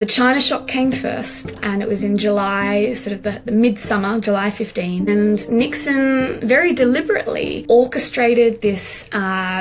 The China shock came first, and it was in July, sort of the midsummer, July 15. And Nixon very deliberately orchestrated this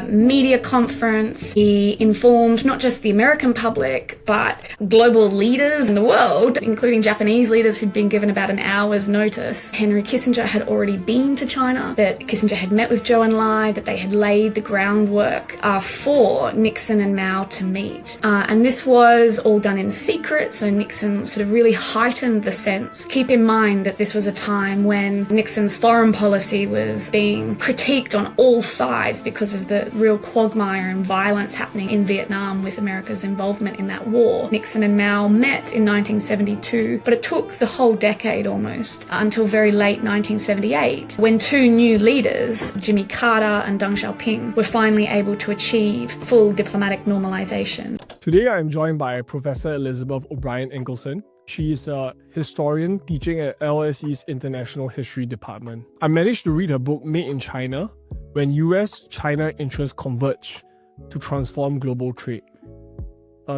media conference. He informed not just the American public, but global leaders in the world, including Japanese leaders who'd been given about an hour's notice. Henry Kissinger had already been to China, that Kissinger had met with Zhou Enlai, that they had laid the groundwork for Nixon and Mao to meet. And this was all done in secret. So Nixon sort of really heightened the sense. Keep in mind that this was a time when Nixon's foreign policy was being critiqued on all sides because of the real quagmire and violence happening in Vietnam with America's involvement in that war. Nixon and Mao met in 1972, but it took the whole decade almost until very late 1978 when two new leaders, Jimmy Carter and Deng Xiaoping, were finally able to achieve full diplomatic normalization. Today I am joined by Professor Elizabeth Ingleson. She is a historian teaching at LSE's International History Department. I managed to read her book Made in China, When US-China Interests Converged to Transform Global Trade.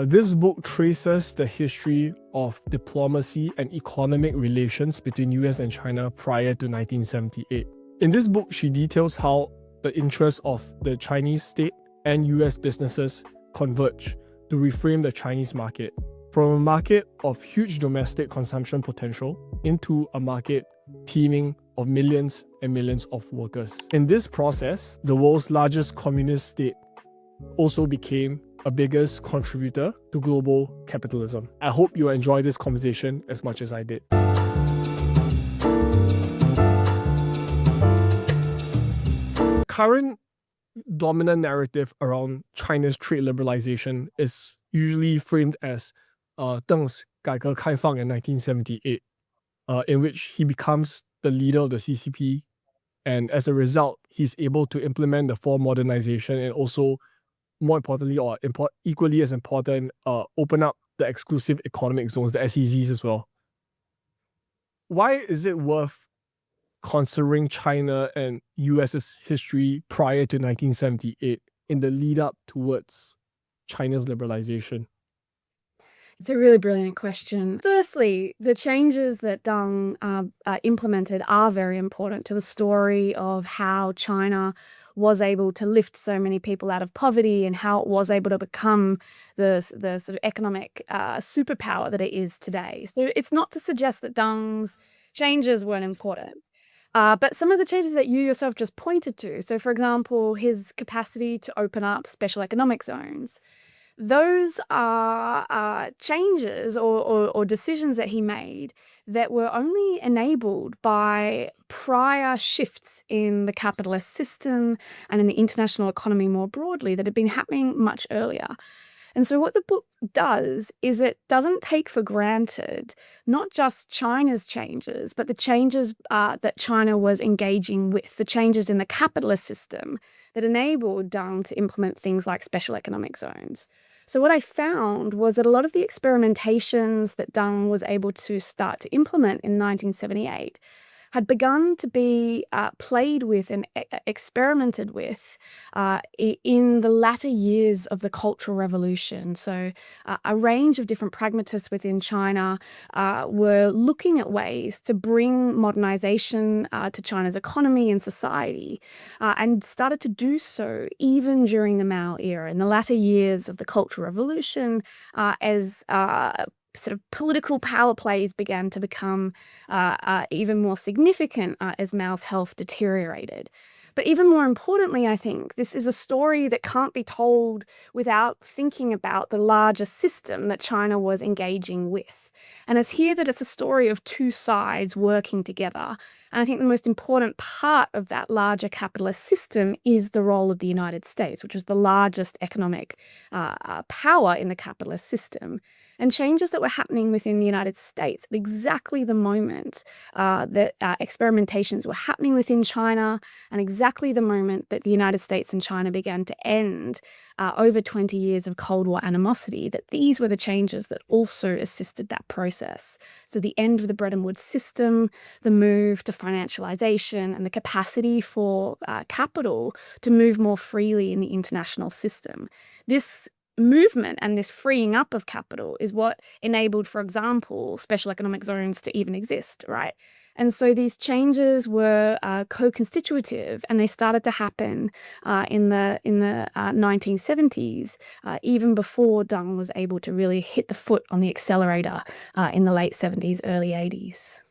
This book traces the history of diplomacy and economic relations between US and China prior to 1978. In this book, she details how the interests of the Chinese state and US businesses converge to reframe the Chinese market from a market of huge domestic consumption potential into a market teeming of millions and millions of workers. In this process, the world's largest communist state also became a biggest contributor to global capitalism. I hope you enjoy this conversation as much as I did. Current dominant narrative around China's trade liberalization is usually framed as Deng's 改革开放 in 1978, in which he becomes the leader of the CCP, and as a result, he's able to implement the four modernization and also, more importantly, or equally as important, open up the exclusive economic zones, the SEZs as well. Why is it worth considering China and US's history prior to 1978 in the lead up towards China's liberalization? It's a really brilliant question. Firstly, the changes that Deng implemented are very important to the story of how China was able to lift so many people out of poverty and how it was able to become the sort of economic superpower that it is today. So it's not to suggest that Deng's changes weren't important. But some of the changes that you yourself just pointed to, so for example, his capacity to open up special economic zones, those are changes or decisions that he made that were only enabled by prior shifts in the capitalist system and in the international economy more broadly that had been happening much earlier. And so what the book does is it doesn't take for granted not just China's changes, but the changes that China was engaging with, the changes in the capitalist system that enabled Deng to implement things like special economic zones. So what I found was that a lot of the experimentations that Deng was able to start to implement in 1978 had begun to be played with and experimented with in the latter years of the Cultural Revolution. So a range of different pragmatists within China were looking at ways to bring modernization to China's economy and society, and started to do so even during the Mao era, in the latter years of the Cultural Revolution, as sort of political power plays began to become even more significant as Mao's health deteriorated. But even more importantly, I think, this is a story that can't be told without thinking about the larger system that China was engaging with. And it's here that it's a story of two sides working together. And I think the most important part of that larger capitalist system is the role of the United States, which is the largest economic power in the capitalist system. And changes that were happening within the United States at exactly the moment that experimentations were happening within China, and exactly the moment that the United States and China began to end over 20 years of Cold War animosity, that these were the changes that also assisted that process. So the end of the Bretton Woods system, the move to financialization, and the capacity for capital to move more freely in the international system. This movement and this freeing up of capital is what enabled, for example, special economic zones to even exist, right? And so these changes were co-constitutive, and they started to happen in the 1970s, even before Deng was able to really hit the foot on the accelerator in the late 70s, early 80s.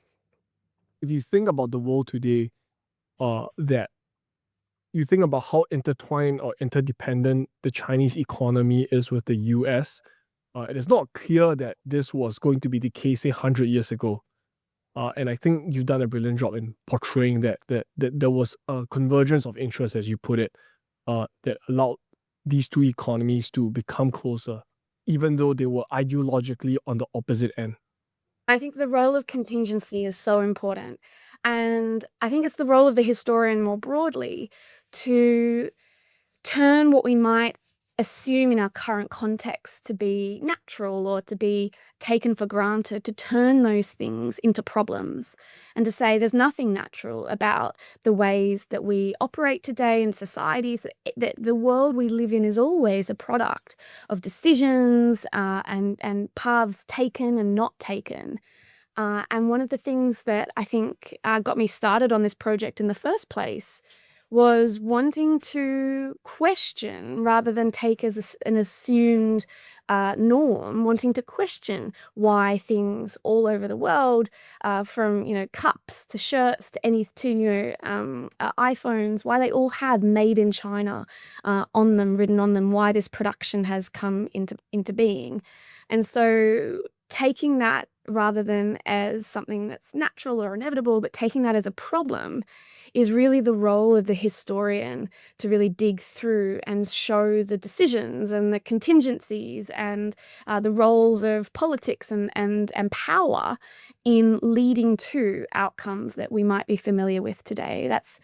If you think about the world today, that you think about how intertwined or interdependent the Chinese economy is with the US, it is not clear that this was going to be the case, say, 100 years ago. And I think you've done a brilliant job in portraying that there was a convergence of interests, as you put it, that allowed these two economies to become closer, even though they were ideologically on the opposite end. I think the role of contingency is so important. And I think it's the role of the historian more broadly to turn what we might assume in our current context to be natural or to be taken for granted, to turn those things into problems and to say there's nothing natural about the ways that we operate today in societies, that the world we live in is always a product of decisions and paths taken and not taken. And one of the things that I think got me started on this project in the first place was wanting to question rather than take as an assumed norm, wanting to question why things all over the world, from cups to shirts to iPhones, why they all have "Made in China" on them, written on them, why this production has come into being, and so taking that rather than as something that's natural or inevitable, but taking that as a problem is really the role of the historian to really dig through and show the decisions and the contingencies and the roles of politics and power in leading to outcomes that we might be familiar with today. That's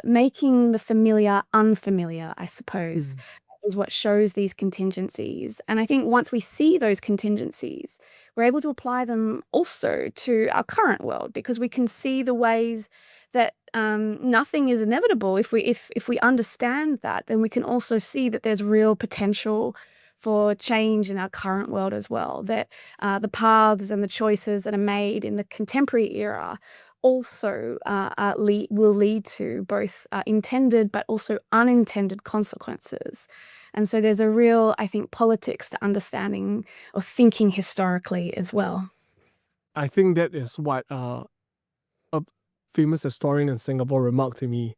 making the familiar unfamiliar, I suppose. Is what shows these contingencies. And I think once we see those contingencies, we're able to apply them also to our current world, because we can see the ways that nothing is inevitable. If we understand that, then we can also see that there's real potential for change in our current world as well, that the paths and the choices that are made in the contemporary era also will lead to both intended but also unintended consequences. And so there's a real, I think, politics to understanding or thinking historically as well. I think that is what a famous historian in Singapore remarked to me.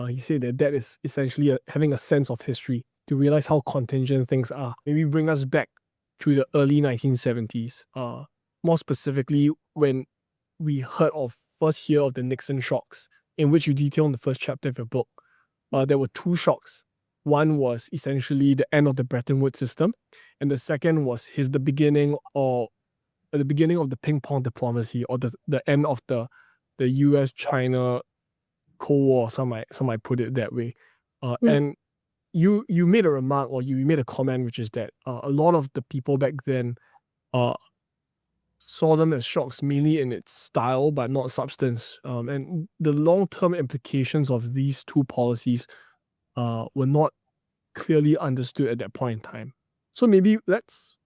He said that is essentially having a sense of history, to realize how contingent things are. Maybe bring us back to the early 1970s. More specifically, when we first hear of the Nixon shocks, in which you detail in the first chapter of your book. There were two shocks. One was essentially the end of the Bretton Woods system, and the second was the beginning of the ping pong diplomacy, or the end of the US-China Cold War. Some might put it that way. And you made a remark, or you made a comment, which is that a lot of the people back then saw them as shocks mainly in its style but not substance. And the long-term implications of these two policies were not clearly understood at that point in time. So maybe let's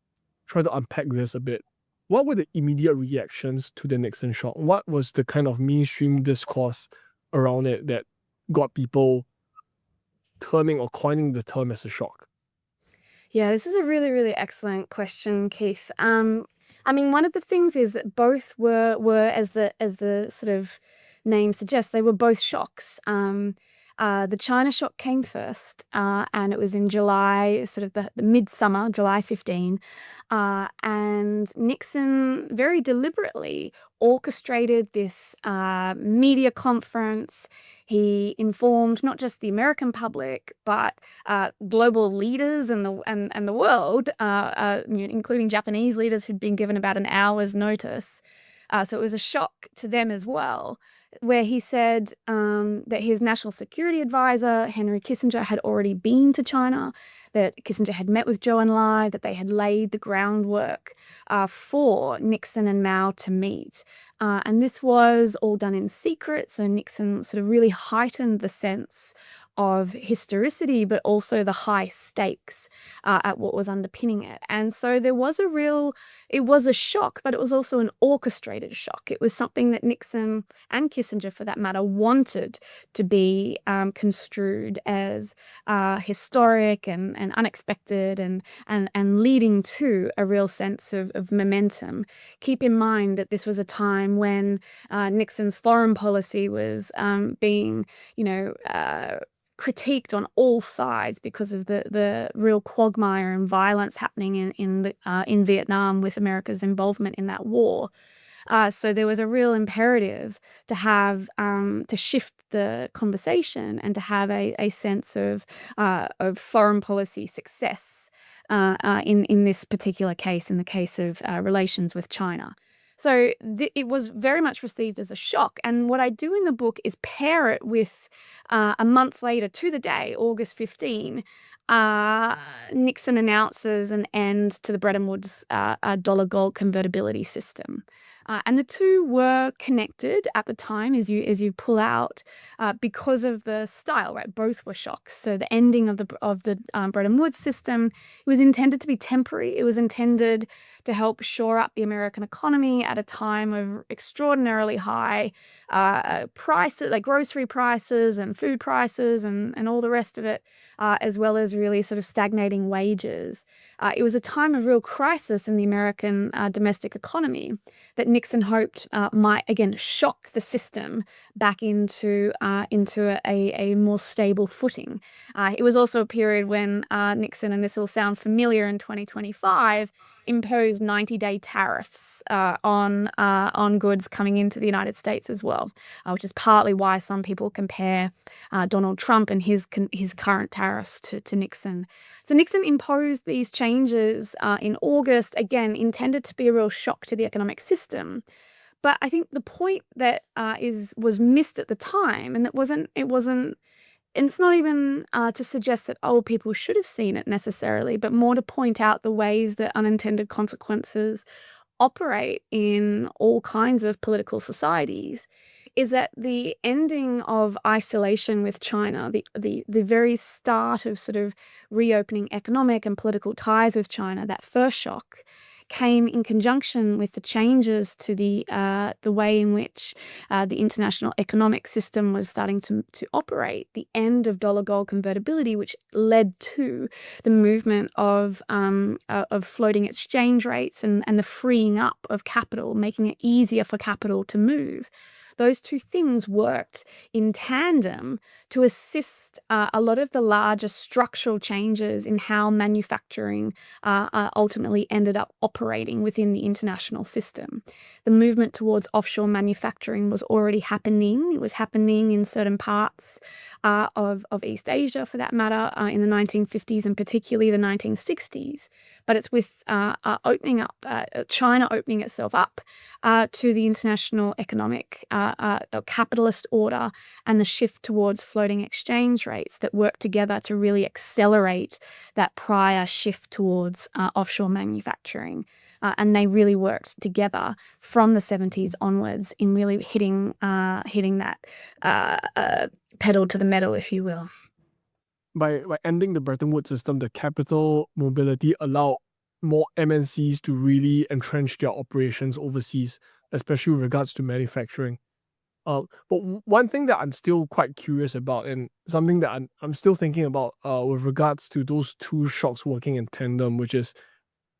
try to unpack this a bit. What were the immediate reactions to the Nixon shock? What was the kind of mainstream discourse around it that got people terming or coining the term as a shock? Yeah, this is a really, really excellent question, Keith. I mean, one of the things is that both were as the sort of name suggests, they were both shocks. The China shock came first, and it was in July, sort of the midsummer, July 15. And Nixon very deliberately orchestrated this media conference. He informed not just the American public, but global leaders and the world, including Japanese leaders who'd been given about an hour's notice. So it was a shock to them as well, where he said that his national security advisor, Henry Kissinger, had already been to China, that Kissinger had met with Zhou Enlai, that they had laid the groundwork for Nixon and Mao to meet. And this was all done in secret, so Nixon sort of really heightened the sense of historicity, but also the high stakes at what was underpinning it. And so it was a shock, but it was also an orchestrated shock. It was something that Nixon and Kissinger, for that matter, wanted to be construed as historic and unexpected and leading to a real sense of momentum. Keep in mind that this was a time when Nixon's foreign policy was being, critiqued on all sides because of the real quagmire and violence happening in Vietnam with America's involvement in that war. So there was a real imperative to have to shift the conversation and to have a sense of foreign policy success in this particular case, in the case of relations with China. So it was very much received as a shock. And what I do in the book is pair it with a month later, to the day, August 15, Nixon announces an end to the Bretton Woods dollar gold convertibility system. And the two were connected at the time, as you pull out, because of the style, right? Both were shocks. So the ending of the Bretton Woods system was intended to be temporary. It was intended to help shore up the American economy at a time of extraordinarily high prices, like grocery prices and food prices and all the rest of it, as well as really sort of stagnating wages. It was a time of real crisis in the American domestic economy that Nixon hoped might again shock the system back into a more stable footing. It was also a period when Nixon, and this will sound familiar in 2025, imposed 90-day tariffs on goods coming into the United States as well, which is partly why some people compare Donald Trump and his current tariffs to Nixon. So Nixon imposed these changes in August, again intended to be a real shock to the economic system. But I think the point that was missed at the time, and it's not even to suggest that old people should have seen it necessarily, but more to point out the ways that unintended consequences operate in all kinds of political societies, is that the ending of isolation with China, the very start of sort of reopening economic and political ties with China, that first shock, came in conjunction with the changes to the way in which the international economic system was starting to operate, the end of dollar gold convertibility, which led to the movement of floating exchange rates and the freeing up of capital, making it easier for capital to move. Those two things worked in tandem to assist a lot of the larger structural changes in how manufacturing ultimately ended up operating within the international system. The movement towards offshore manufacturing was already happening. It was happening in certain parts of East Asia, for that matter, in the 1950s and particularly the 1960s. But it's with opening up, China opening itself up to the international economic capitalist order and the shift towards floating exchange rates that work together to really accelerate that prior shift towards offshore manufacturing. And they really worked together from the 70s onwards in really hitting that pedal to the metal, if you will. By ending the Bretton Woods system, the capital mobility allowed more MNCs to really entrench their operations overseas, especially with regards to manufacturing. But one thing that I'm still quite curious about, and something that I'm still thinking about with regards to those two shocks working in tandem, which is,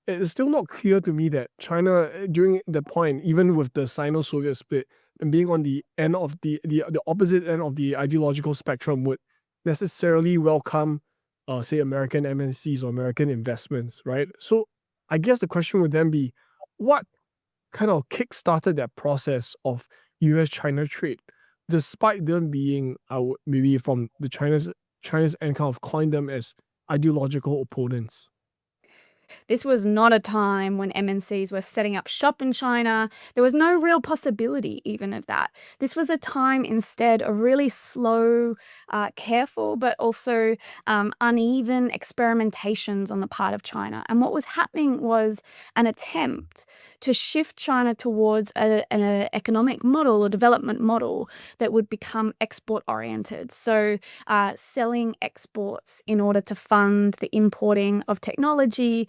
it's still not clear to me that China, during the point, even with the Sino-Soviet split and being on the end of the opposite end of the ideological spectrum, would necessarily welcome, say, American MNCs or American investments, right? So I guess the question would then be, what kind of kick-started that process of US-China trade, despite them being, maybe from the China's end, kind of coined them as ideological opponents? This was not a time when MNCs were setting up shop in China. There was no real possibility even of that. This was a time instead of really slow, careful, but also uneven experimentations on the part of China. And what was happening was an attempt to shift China towards an economic model or development model that would become export oriented. So selling exports in order to fund the importing of technology,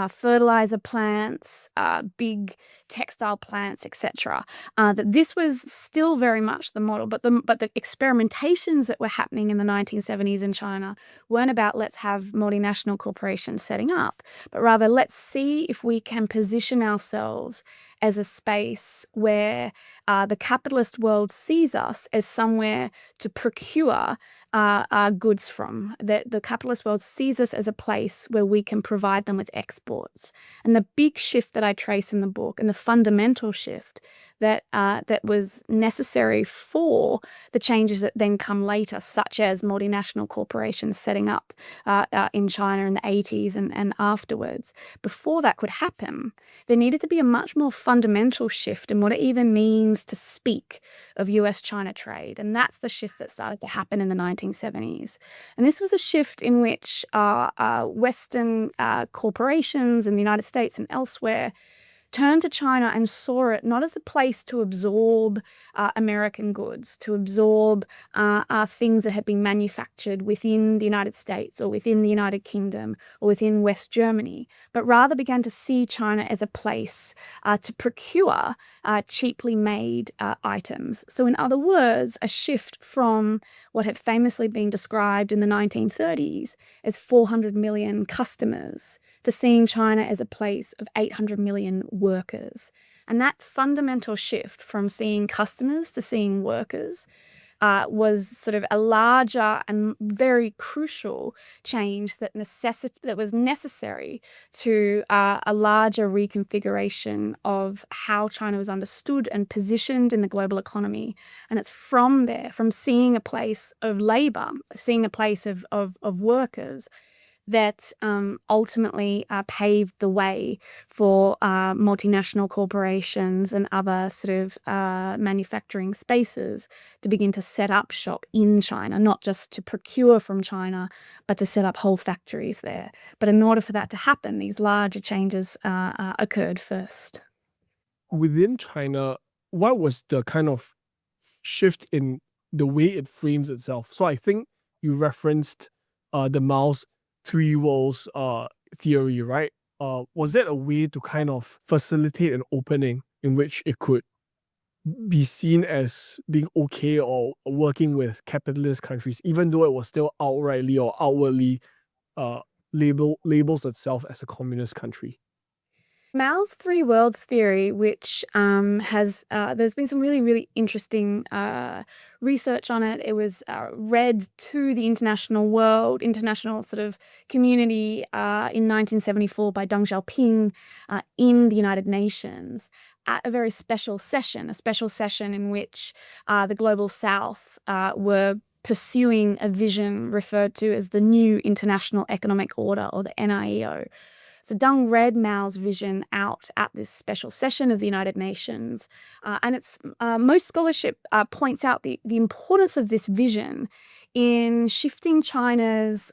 fertilizer plants, big textile plants, etc. That this was still very much the model, but the experimentations that were happening in the 1970s in China weren't about let's have multinational corporations setting up, but rather let's see if we can position ourselves as a space where the capitalist world sees us as somewhere to procure goods from. That the capitalist world sees us as a place where we can provide them with exports. And the big shift that I trace in the book, and the fundamental shift that was necessary for the changes that then come later, such as multinational corporations setting up in China in the 80s and afterwards. Before that could happen, there needed to be a much more fundamental shift in what it even means to speak of US-China trade. And that's the shift that started to happen in the 1970s. And this was a shift in which Western corporations in the United States and elsewhere turned to China and saw it not as a place to absorb American goods, to absorb things that had been manufactured within the United States or within the United Kingdom or within West Germany, but rather began to see China as a place to procure cheaply made items. So in other words, a shift from what had famously been described in the 1930s as 400 million customers to seeing China as a place of 800 million workers. And that fundamental shift from seeing customers to seeing workers was sort of a larger and very crucial change that was necessary to a larger reconfiguration of how China was understood and positioned in the global economy. And it's from there, from seeing a place of labor, seeing a place of workers, that ultimately paved the way for multinational corporations and other sort of manufacturing spaces to begin to set up shop in China, not just to procure from China, but to set up whole factories there. But in order for that to happen, these larger changes occurred first. Within China, what was the kind of shift in the way it frames itself? So I think you referenced the Mao's three worlds theory, right? Was that a way to kind of facilitate an opening in which it could be seen as being okay or working with capitalist countries, even though it was still outrightly or outwardly labels itself as a communist country? Mao's three worlds theory, which there's been some really, really interesting research on it. It was read to the international sort of community in 1974 by Deng Xiaoping in the United Nations at a very special session in which the Global South were pursuing a vision referred to as the New International Economic Order, or the NIEO. So Deng read Mao's vision out at this special session of the United Nations. And it's most scholarship points out the importance of this vision in shifting China's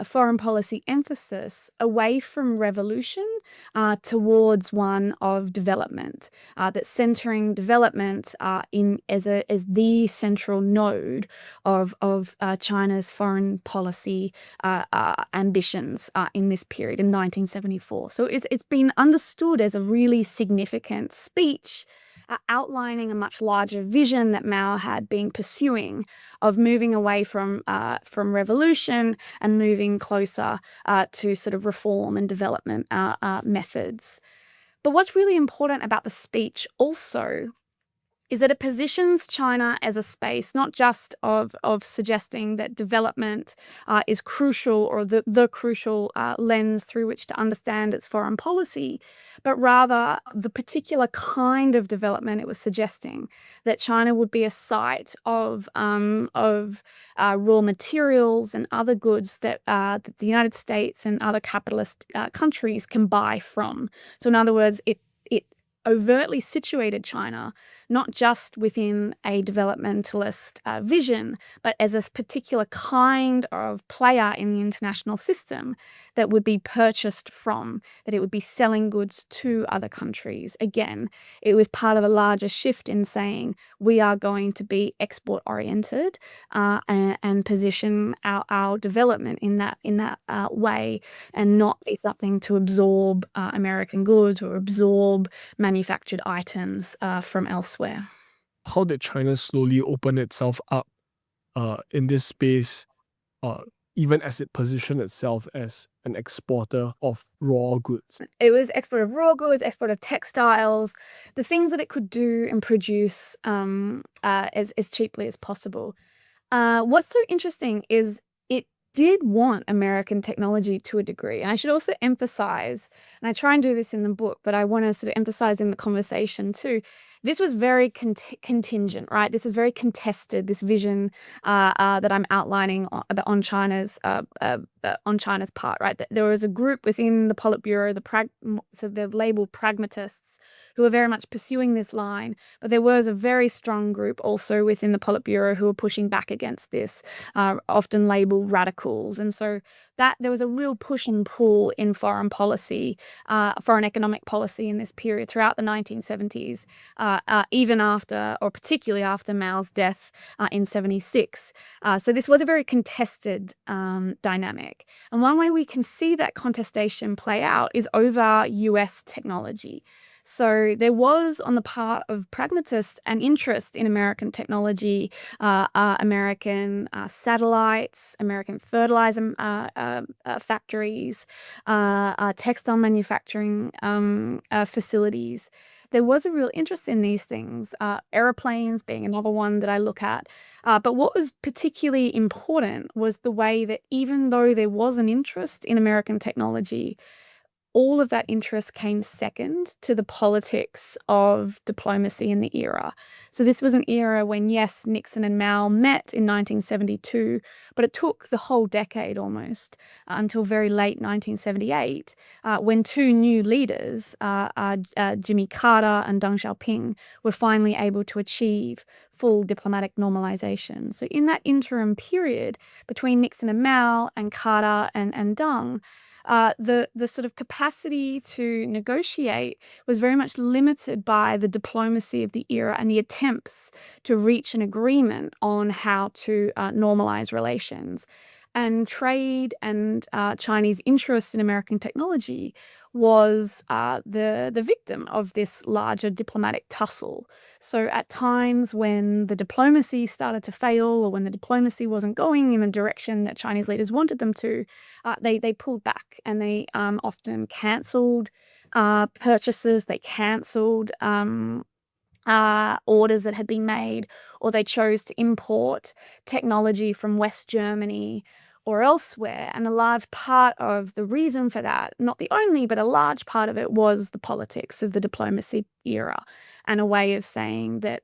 foreign policy emphasis away from revolution towards one of development, that's centering development as the central node of China's foreign policy ambitions in this period in 1974. So it's been understood as a really significant speech outlining a much larger vision that Mao had been pursuing of moving away from revolution and moving closer to sort of reform and development methods. But what's really important about the speech also is that it positions China as a space not just of suggesting that development is crucial, or the crucial lens through which to understand its foreign policy, but rather the particular kind of development it was suggesting, that China would be a site of raw materials and other goods that the United States and other capitalist countries can buy from. So in other words, it overtly situated China not just within a developmentalist vision, but as a particular kind of player in the international system that would be purchased from, that it would be selling goods to other countries. Again, it was part of a larger shift in saying we are going to be export oriented and position our development in that way, and not be something to absorb American goods or absorb manufactured items from elsewhere. How did China slowly open itself up in this space, even as it positioned itself as an exporter of raw goods? It was export of raw goods, export of textiles, the things that it could do and produce as cheaply as possible. What's so interesting is it did want American technology to a degree. And I should also emphasize, and I try and do this in the book, but I want to sort of emphasize in the conversation too, this was very contingent, right? This was very contested, this vision that I'm outlining on China's part, right? There was a group within the Politburo, so they're labeled pragmatists, who were very much pursuing this line, but there was a very strong group also within the Politburo who were pushing back against this, often labeled radicals. And so that there was a real push and pull in foreign policy, foreign economic policy in this period throughout the 1970s, even after, or particularly after Mao's death in 76. So this was a very contested dynamic. And one way we can see that contestation play out is over US technology. So there was, on the part of pragmatists, an interest in American technology, American satellites, American fertilizer factories, textile manufacturing facilities. There was a real interest in these things, aeroplanes being another one that I look at. But what was particularly important was the way that even though there was an interest in American technology, all of that interest came second to the politics of diplomacy in the era. So this was an era when, yes, Nixon and Mao met in 1972, but it took the whole decade almost until very late 1978 when two new leaders, Jimmy Carter and Deng Xiaoping, were finally able to achieve full diplomatic normalization. So in that interim period between Nixon and Mao and Carter and Deng, the sort of capacity to negotiate was very much limited by the diplomacy of the era and the attempts to reach an agreement on how to normalize relations. And trade and Chinese interest in American technology was the victim of this larger diplomatic tussle. So at times when the diplomacy started to fail, or when the diplomacy wasn't going in the direction that Chinese leaders wanted them to, they pulled back, and they often cancelled purchases. They cancelled orders that had been made, or they chose to import technology from West Germany or elsewhere. And a large part of the reason for that, not the only, but a large part of it, was the politics of the diplomacy era, and a way of saying that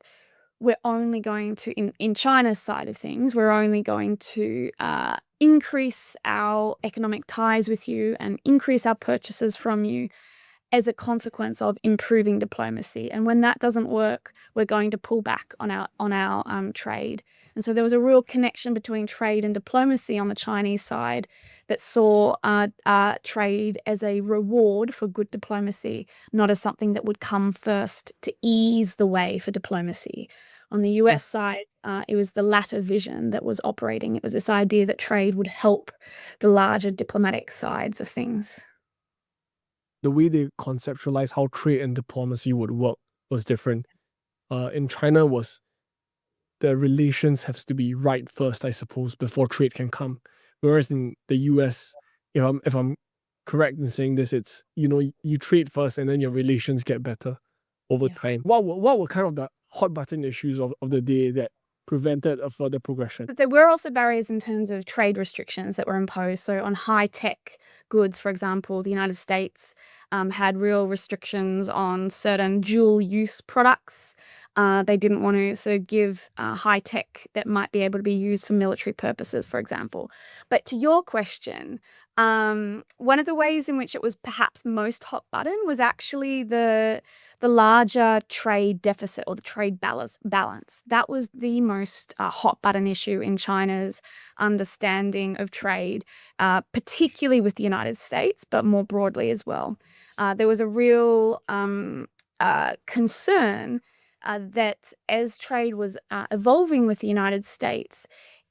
we're only going to, in China's side of things, we're only going to increase our economic ties with you and increase our purchases from you as a consequence of improving diplomacy. And when that doesn't work, we're going to pull back on our trade. And so there was a real connection between trade and diplomacy on the Chinese side that saw trade as a reward for good diplomacy, not as something that would come first to ease the way for diplomacy. On the US side, it was the latter vision that was operating. It was this idea that trade would help the larger diplomatic sides of things. The way they conceptualized how trade and diplomacy would work was different. In China, was the relations have to be right first, I suppose, before trade can come. Whereas in the US, if I'm correct in saying this, it's, you trade first and then your relations get better over time. What were kind of the hot button issues of the day that prevented a further progression? But there were also barriers in terms of trade restrictions that were imposed. So on high-tech goods, for example, the United States had real restrictions on certain dual-use products. They didn't want to sort of give high-tech that might be able to be used for military purposes, for example. But to your question, one of the ways in which it was perhaps most hot button was actually the larger trade deficit or the trade balance. That was the most hot button issue in China's understanding of trade, particularly with the United States, but more broadly as well. There was a real concern that as trade was evolving with the United States,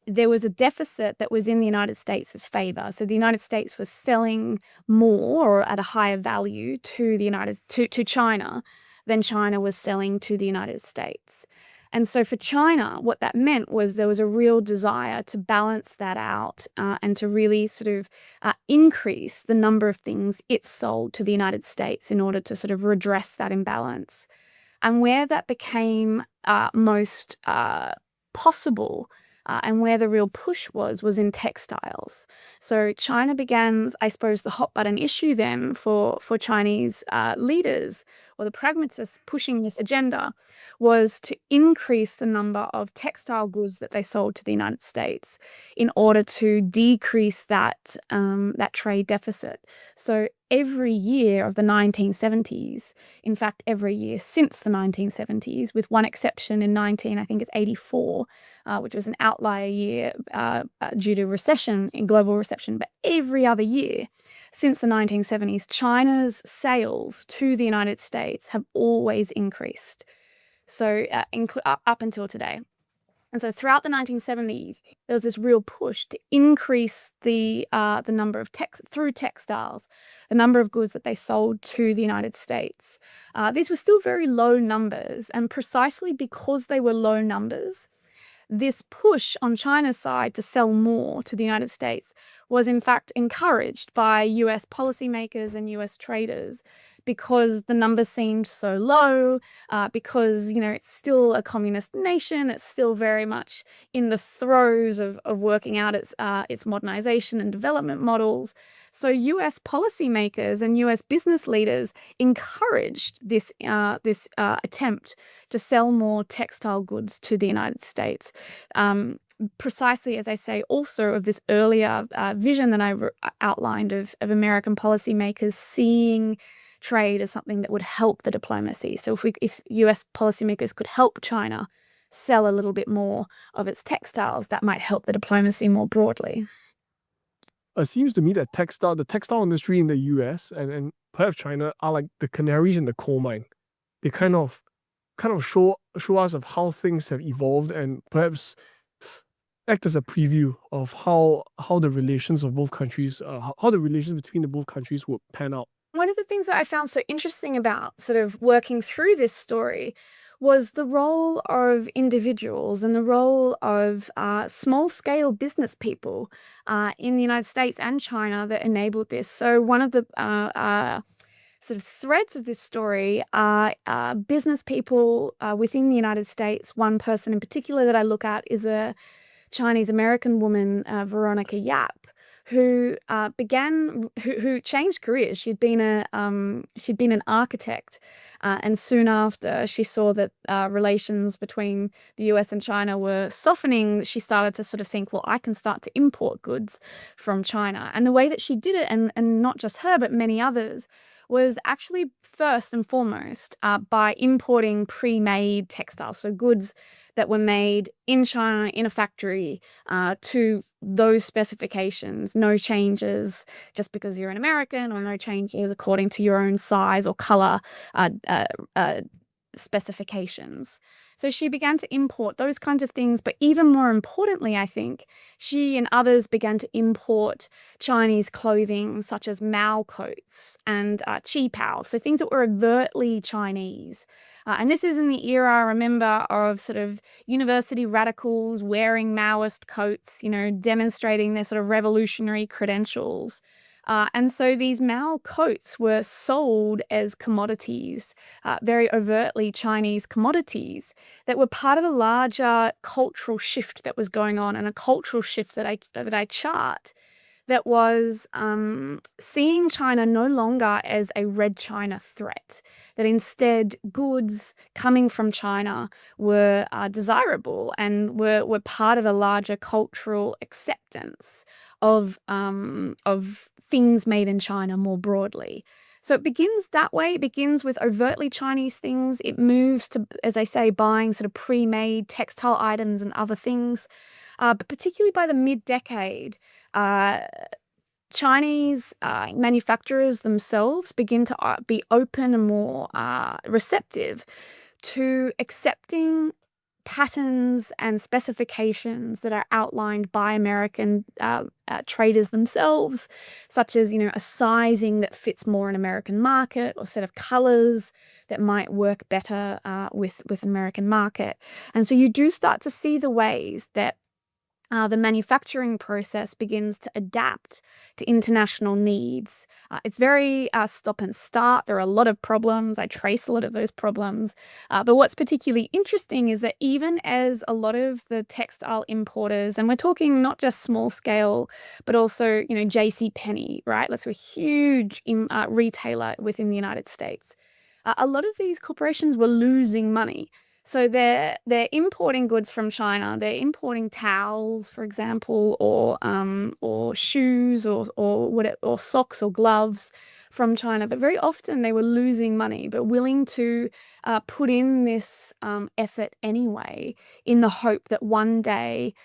there was a deficit that was in the United States' favor. So the United States was selling more or at a higher value to to China than China was selling to the United States. And so for China, what that meant was there was a real desire to balance that out and to really sort of increase the number of things it sold to the United States in order to sort of redress that imbalance. And where that became most possible and where the real push was in textiles. So China began, I suppose, the hot button issue then for Chinese leaders or the pragmatists pushing this agenda was to increase the number of textile goods that they sold to the United States in order to decrease that trade deficit. So every year of the 1970s, in fact, every year since the 1970s, with one exception in I think it's 84, which was an outlier year due to recession, in global recession, but every other year since the 1970s, China's sales to the United States have always increased. So up until today. And so throughout the 1970s, there was this real push to increase the number of through textiles, the number of goods that they sold to the United States. These were still very low numbers, and precisely because they were low numbers, this push on China's side to sell more to the United States was in fact encouraged by US policymakers and US traders because the numbers seemed so low, because, it's still a communist nation. It's still very much in the throes of working out its modernization and development models. So US policymakers and US business leaders encouraged this attempt to sell more textile goods to the United States. Precisely, as I say, also of this earlier vision that I outlined of American policymakers seeing trade as something that would help the diplomacy. So if US policymakers could help China sell a little bit more of its textiles, that might help the diplomacy more broadly. It seems to me that the textile industry in the US and perhaps China are like the canaries in the coal mine. They kind of show us of how things have evolved and perhaps act as a preview of how the relations of both countries, how the relations between the both countries would pan out. One of the things that I found so interesting about sort of working through this story was the role of individuals and the role of small-scale business people in the United States and China that enabled this. So one of the sort of threads of this story are business people within the United States. One person in particular that I look at is a Chinese-American woman, Veronica Yap, who changed careers. She'd been an architect, and soon after she saw that relations between the US and China were softening. She started to sort of think, well, I can start to import goods from China. And the way that she did it, and not just her, but many others, was actually first and foremost by importing pre-made textiles, so goods that were made in China in a factory to those specifications, no changes just because you're an American, or no changes according to your own size or color specifications. So she began to import those kinds of things, but even more importantly, I think, she and others began to import Chinese clothing such as Mao coats and qipao, so things that were overtly Chinese. And this is in the era, I remember, of sort of university radicals wearing Maoist coats, demonstrating their sort of revolutionary credentials. And so these Mao coats were sold as commodities, very overtly Chinese commodities that were part of a larger cultural shift that was going on, and a cultural shift that I chart that was seeing China no longer as a red China threat, that instead goods coming from China were desirable and were part of a larger cultural acceptance of things made in China more broadly. So it begins that way. It begins with overtly Chinese things. It moves to, as I say, buying sort of pre-made textile items and other things. But particularly by the mid-decade, uh, Chinese manufacturers themselves begin to be open and more receptive to accepting patterns and specifications that are outlined by American traders themselves, such as, a sizing that fits more an American market, or set of colors that might work better with an American market. And so you do start to see the ways that the manufacturing process begins to adapt to international needs. It's very stop and start. There are a lot of problems. I trace a lot of those problems. But what's particularly interesting is that even as a lot of the textile importers, and we're talking not just small scale, but also, J.C. Penney, right? That's a huge retailer within the United States. A lot of these corporations were losing money. So they're importing goods from China. They're importing towels, for example, or shoes, or socks or gloves from China. But very often they were losing money, but willing to put in this effort anyway, in the hope that one day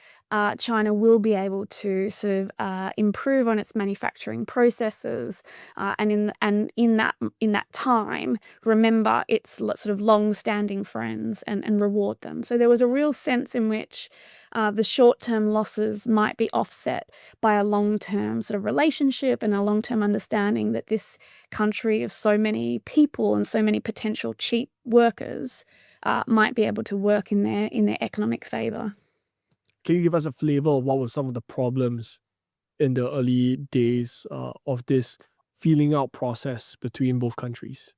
China will be able to sort of improve on its manufacturing processes, and in that time, remember its sort of long-standing friends and reward them. So there was a real sense in which the short-term losses might be offset by a long-term sort of relationship and a long-term understanding that this country of so many people and so many potential cheap workers might be able to work in their economic favor. Can you give us a flavor of what were some of the problems in the early days of this feeling out process between both countries?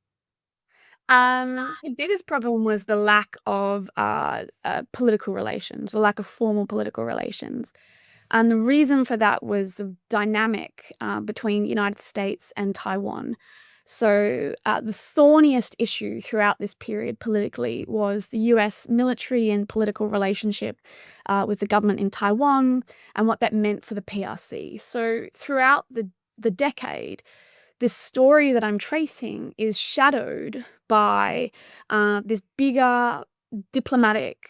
The biggest problem was the lack of political relations, or lack of formal political relations. And the reason for that was the dynamic between the United States and Taiwan. So the thorniest issue throughout this period politically was the US military and political relationship with the government in Taiwan, and what that meant for the PRC. So throughout the decade, this story that I'm tracing is shadowed by this bigger diplomatic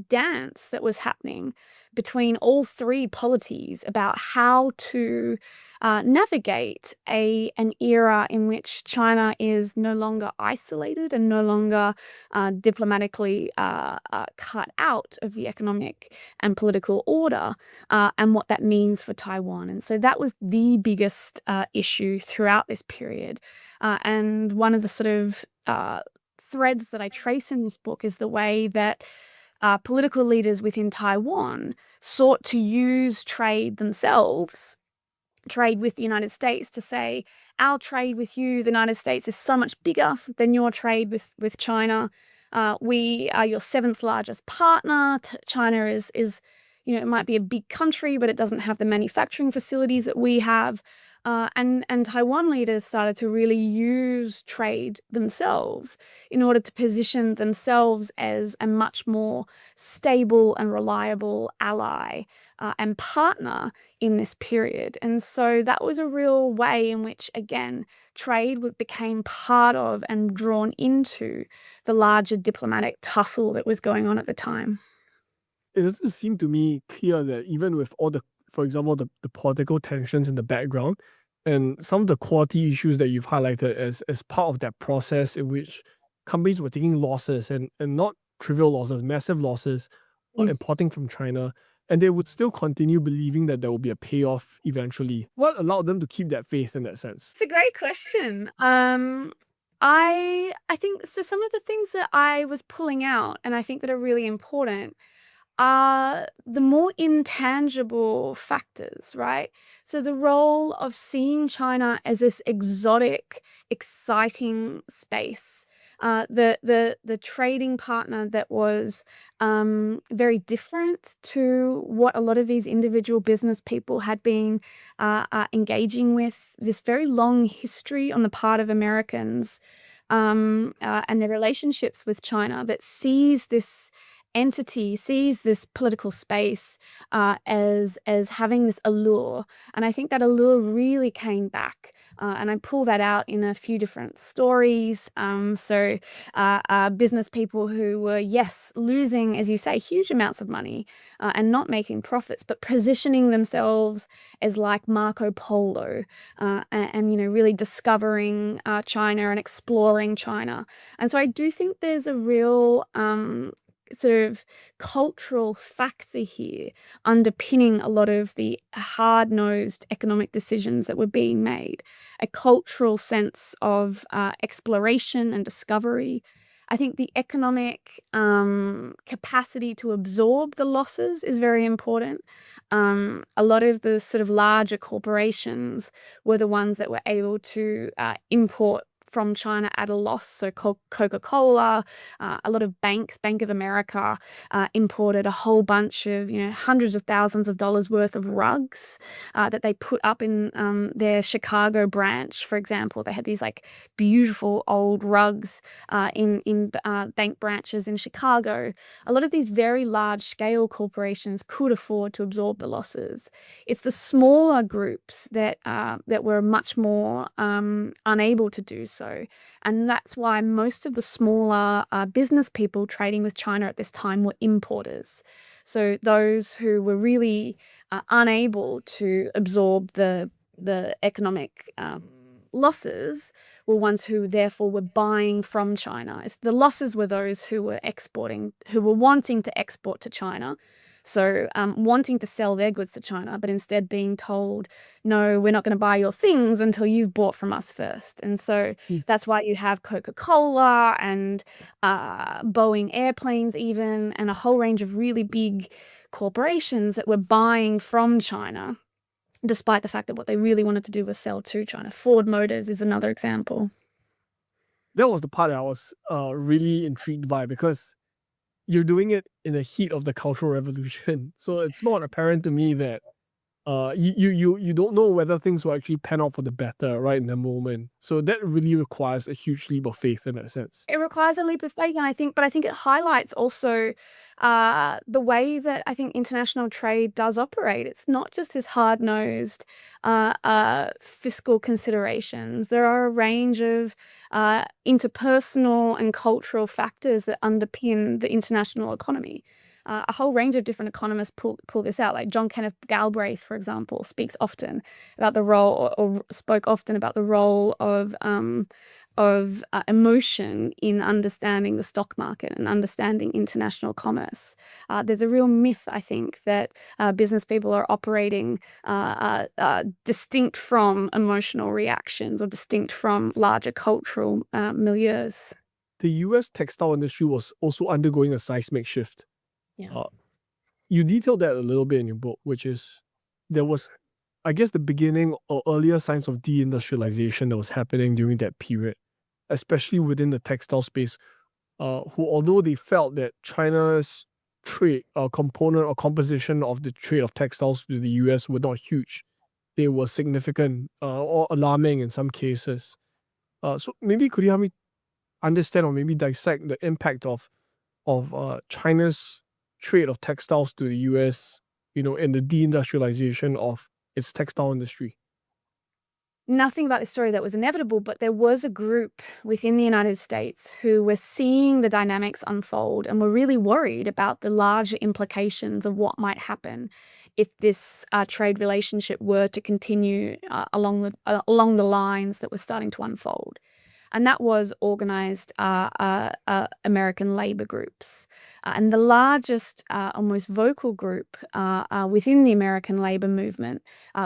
dance that was happening between all three polities about how to navigate an era in which China is no longer isolated and no longer diplomatically cut out of the economic and political order, and what that means for Taiwan. And so that was the biggest issue throughout this period. And one of the sort of threads that I trace in this book is the way that political leaders within Taiwan sought to use trade themselves, trade with the United States, to say, our trade with you, the United States, is so much bigger than your trade with China. We are your seventh largest partner. China is it might be a big country, but it doesn't have the manufacturing facilities that we have. And Taiwan leaders started to really use trade themselves in order to position themselves as a much more stable and reliable ally and partner in this period. And so that was a real way in which, again, trade became part of and drawn into the larger diplomatic tussle that was going on at the time. It doesn't seem to me clear that even with all for example, the political tensions in the background and some of the quality issues that you've highlighted as part of that process in which companies were taking losses and not trivial losses, massive losses on importing from China, and they would still continue believing that there will be a payoff eventually. What allowed them to keep that faith in that sense? It's a great question. I think so. Some of the things that I was pulling out, and I think that are really important, are the more intangible factors, right? So the role of seeing China as this exotic, exciting space, the trading partner that was very different to what a lot of these individual business people had been engaging with. This very long history on the part of Americans and their relationships with China that sees this entity, sees this political space as having this allure. And I think that allure really came back. And I pull that out in a few different stories. Business people who were, yes, losing, as you say, huge amounts of money and not making profits, but positioning themselves as like Marco Polo and really discovering China and exploring China. And so I do think there's a real sort of cultural factor here underpinning a lot of the hard-nosed economic decisions that were being made, a cultural sense of exploration and discovery. I think the economic capacity to absorb the losses is very important. A lot of the sort of larger corporations were the ones that were able to import from China at a loss. So Coca-Cola, a lot of banks, Bank of America, imported a whole bunch of, hundreds of thousands of dollars worth of rugs that they put up in their Chicago branch, for example. They had these like beautiful old rugs in bank branches in Chicago. A lot of these very large scale corporations could afford to absorb the losses. It's the smaller groups that were much more unable to do so. And that's why most of the smaller business people trading with China at this time were importers. So those who were really unable to absorb the economic losses were ones who therefore were buying from China. The losses were those who were exporting, who were wanting to export to China. So wanting to sell their goods to China, but instead being told, no, we're not going to buy your things until you've bought from us first. And so that's why you have Coca-Cola and Boeing airplanes even, and a whole range of really big corporations that were buying from China, despite the fact that what they really wanted to do was sell to China. Ford Motors is another example. That was the part that I was really intrigued by, because you're doing it in the heat of the Cultural Revolution. So it's not apparent to me that you don't know whether things will actually pan out for the better right in the moment. So that really requires a huge leap of faith in that sense. It requires a leap of faith, and I think it highlights also the way that I think international trade does operate. It's not just this hard-nosed fiscal considerations. There are a range of interpersonal and cultural factors that underpin the international economy. A whole range of different economists pull this out. Like John Kenneth Galbraith, for example, speaks often about the role, or spoke often about the role of emotion in understanding the stock market and understanding international commerce. There's a real myth, I think, that business people are operating distinct from emotional reactions or distinct from larger cultural milieus. The US textile industry was also undergoing a seismic shift. Yeah. You detailed that a little bit in your book, which is there was, I guess, the beginning or earlier signs of deindustrialization that was happening during that period, especially within the textile space, who, although they felt that China's trade component or composition of the trade of textiles to the US were not huge, they were significant or alarming in some cases. So maybe could you help me understand or maybe dissect the impact of China's trade of textiles to the US, and the deindustrialization of its textile industry? Nothing about this story that was inevitable, but there was a group within the United States who were seeing the dynamics unfold and were really worried about the larger implications of what might happen if this trade relationship were to continue along the lines that were starting to unfold. And that was organized American labor groups. And the largest, most vocal group within the American labor movement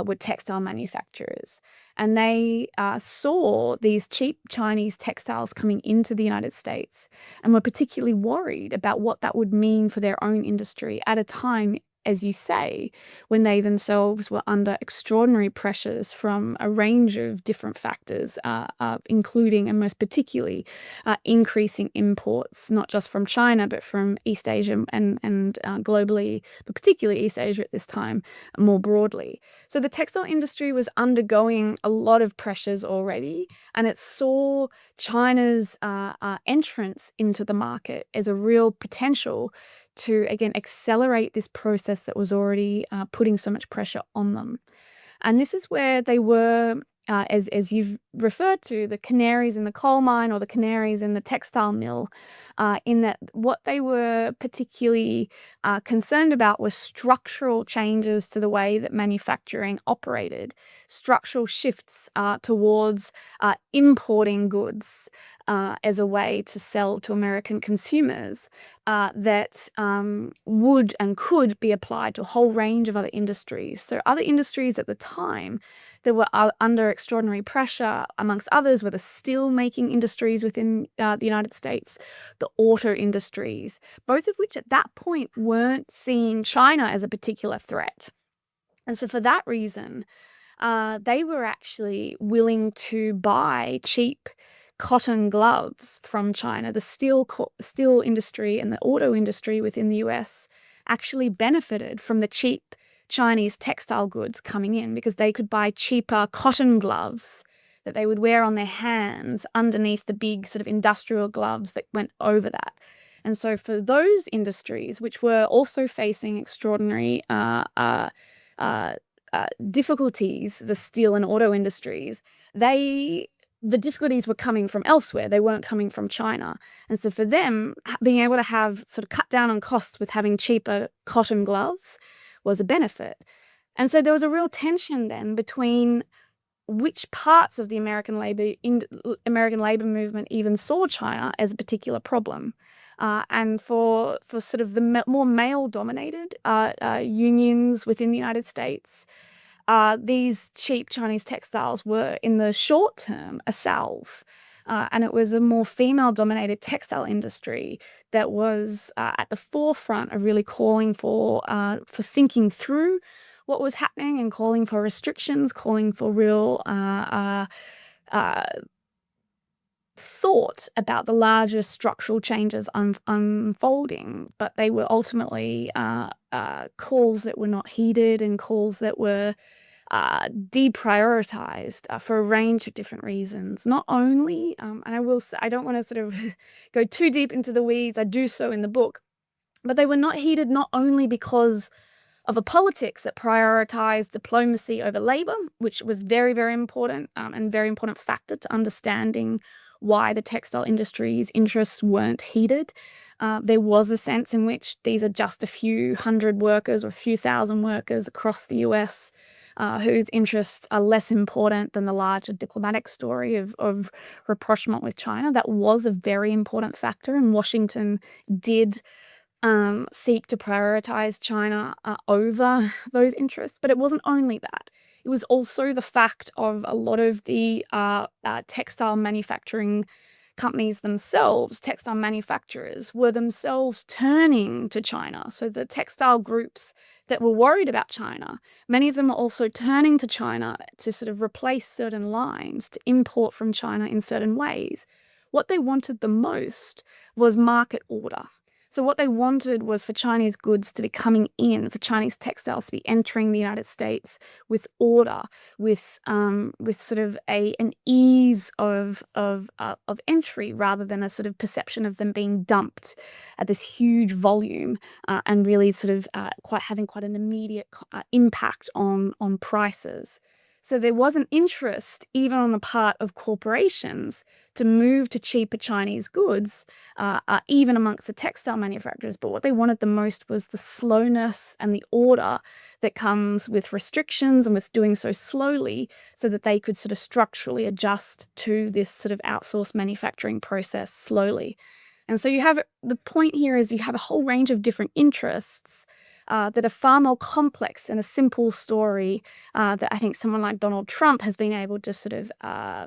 were textile manufacturers. And they saw these cheap Chinese textiles coming into the United States and were particularly worried about what that would mean for their own industry at a time, as you say, when they themselves were under extraordinary pressures from a range of different factors, including and most particularly increasing imports, not just from China, but from East Asia and globally, but particularly East Asia at this time, more broadly. So the textile industry was undergoing a lot of pressures already, and it saw China's entrance into the market as a real potential to, again, accelerate this process that was already putting so much pressure on them. And this is where they were, as you've referred to, the canaries in the coal mine or the canaries in the textile mill, in that what they were particularly concerned about was structural changes to the way that manufacturing operated, structural shifts towards importing goods as a way to sell to American consumers that would and could be applied to a whole range of other industries. So other industries at the time that were under extraordinary pressure, amongst others, were the steel-making industries within the United States, the auto industries, both of which at that point weren't seeing China as a particular threat. And so for that reason, they were actually willing to buy cheap cotton gloves from China. The steel industry and the auto industry within the US actually benefited from the cheap Chinese textile goods coming in because they could buy cheaper cotton gloves that they would wear on their hands underneath the big sort of industrial gloves that went over that. And so for those industries, which were also facing extraordinary difficulties, the steel and auto industries, the difficulties were coming from elsewhere. They weren't coming from China. And so for them, being able to have sort of cut down on costs with having cheaper cotton gloves was a benefit. And so there was a real tension then between which parts of the American labor movement even saw China as a particular problem. And for sort of the more male-dominated unions within the United States, these cheap Chinese textiles were, in the short term, a salve. And it was a more female-dominated textile industry that was at the forefront of really calling for thinking through what was happening and calling for restrictions, calling for real thought about the larger structural changes unfolding. But they were ultimately calls that were not heeded and calls that were deprioritized for a range of different reasons. Not only, and I will say, I don't want to sort of go too deep into the weeds, I do so in the book, but they were not heeded not only because of a politics that prioritized diplomacy over labor, which was very, very important and very important factor to understanding why the textile industry's interests weren't heeded. There was a sense in which these are just a few hundred workers or a few thousand workers across the US whose interests are less important than the larger diplomatic story of rapprochement with China. That was a very important factor, and Washington did seek to prioritize China over those interests. But it wasn't only that. It was also the fact of a lot of the textile manufacturing companies themselves, textile manufacturers, were themselves turning to China. So the textile groups that were worried about China, many of them were also turning to China to sort of replace certain lines, to import from China in certain ways. What they wanted the most was market order. So what they wanted was for Chinese goods to be coming in, for Chinese textiles to be entering the United States with order, with sort of an ease of entry rather than a sort of perception of them being dumped at this huge volume and really sort of having quite an immediate impact on prices. So there was an interest, even on the part of corporations, to move to cheaper Chinese goods, even amongst the textile manufacturers. But what they wanted the most was the slowness and the order that comes with restrictions and with doing so slowly, so that they could sort of structurally adjust to this sort of outsourced manufacturing process slowly. And so the point here is you have a whole range of different interests that are far more complex than a simple story that I think someone like Donald Trump has been able to sort of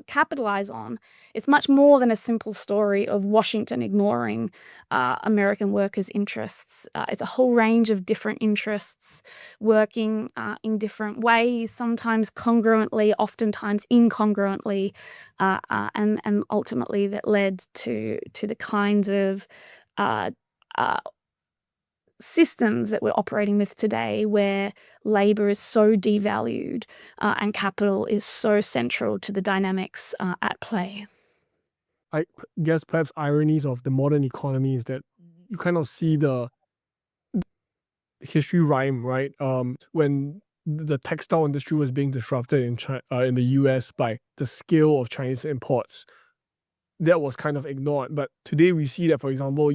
capitalize on. It's much more than a simple story of Washington ignoring American workers' interests. It's a whole range of different interests working in different ways, sometimes congruently, oftentimes incongruently, and ultimately that led to the kinds of systems that we're operating with today, where labor is so devalued and capital is so central to the dynamics at play. I guess perhaps ironies of the modern economy is that you kind of see the history rhyme, right? When the textile industry was being disrupted in the US by the scale of Chinese imports, that was kind of ignored. But today we see that, for example,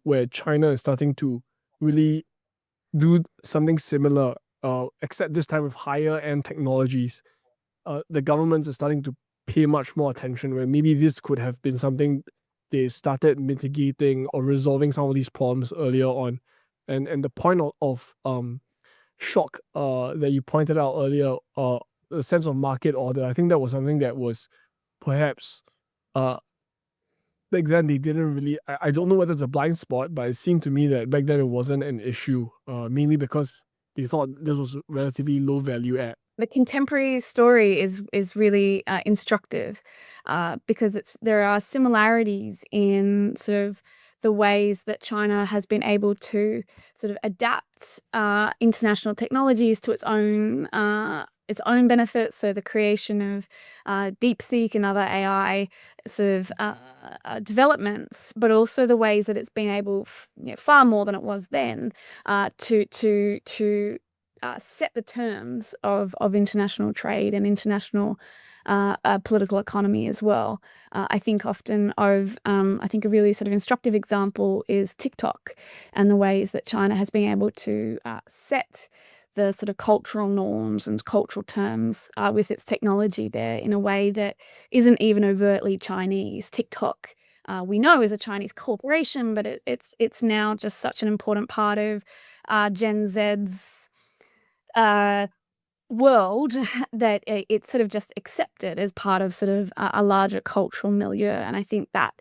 where China is starting to really do something similar, except this time with higher end technologies. The governments are starting to pay much more attention, where maybe this could have been something they started mitigating or resolving some of these problems earlier on. And the point of shock that you pointed out earlier, the sense of market order, I think that was something that was perhaps back then they didn't really, I don't know whether it's a blind spot, but it seemed to me that back then it wasn't an issue, mainly because they thought this was relatively low value add. The contemporary story is really instructive because there are similarities in sort of the ways that China has been able to sort of adapt international technologies to its own benefits. So the creation of DeepSeek and other AI sort of developments, but also the ways that it's been able, far more than it was then, to set the terms of international trade and international political economy as well. I think often I think a really sort of instructive example is TikTok and the ways that China has been able to set the sort of cultural norms and cultural terms with its technology there in a way that isn't even overtly Chinese. TikTok, we know, is a Chinese corporation, but it's now just such an important part of Gen Z's world that it's sort of just accepted as part of sort of a larger cultural milieu. And I think that